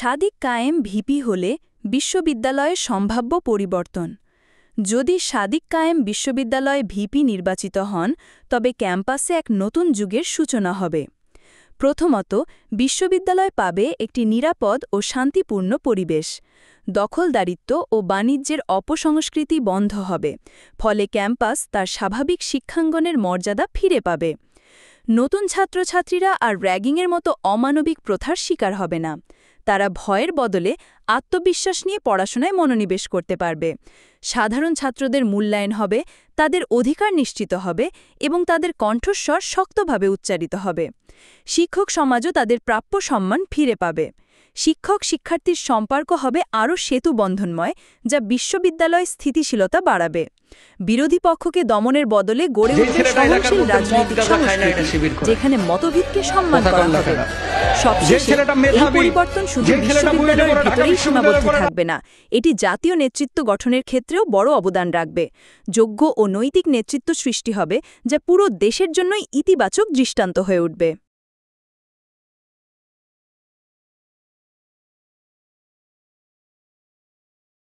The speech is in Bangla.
সাদিক কায়েম ভিপি হলে বিশ্ববিদ্যালয়ের সম্ভাব্য পরিবর্তন। যদি সাদিক কায়েম বিশ্ববিদ্যালয়ে ভিপি নির্বাচিত হন তবে ক্যাম্পাসে এক নতুন যুগের সূচনা হবে। প্রথমত, বিশ্ববিদ্যালয় পাবে একটি নিরাপদ ও শান্তিপূর্ণ পরিবেশ। দখলদারিত্ব ও বাণিজ্যের অপসংস্কৃতি বন্ধ হবে, ফলে ক্যাম্পাস তার স্বাভাবিক শিক্ষাঙ্গনের মর্যাদা ফিরে পাবে। নতুন ছাত্রছাত্রীরা আর র্যাগিংয়ের মতো অমানবিক প্রথার শিকার হবে না। তারা ভয়ের বদলে আত্মবিশ্বাস নিয়ে পড়াশোনায় মনোনিবেশ করতে পারবে। সাধারণ ছাত্রদের মূল্যায়ন হবে, তাদের অধিকার নিশ্চিত হবে এবং তাদের কণ্ঠস্বর শক্তভাবে উচ্চারিত হবে। শিক্ষক সমাজও তাদের প্রাপ্য সম্মান ফিরে পাবে। শিক্ষক-শিক্ষার্থীর সম্পর্ক হবে আরও সেতুবন্ধনময়, যা বিশ্ববিদ্যালয় স্থিতিশীলতা বাড়াবে। বিরোধী পক্ষকে দমনের বদলে গড়ে উঠবে সহনশীল রাজনৈতিক সংস্কৃতি, যেখানে মতভেদকে সম্মান করা হবে। সবশেষে, এই পরিবর্তন শুধু বিশ্ববিদ্যালয়ের ভেতরেই সীমাবদ্ধ থাকবে না, এটি জাতীয় নেতৃত্ব গঠনের ক্ষেত্রেও বড় অবদান রাখবে। যোগ্য ও নৈতিক নেতৃত্ব সৃষ্টি হবে, যা পুরো দেশের জন্যই ইতিবাচক দৃষ্টান্ত হয়ে উঠবে।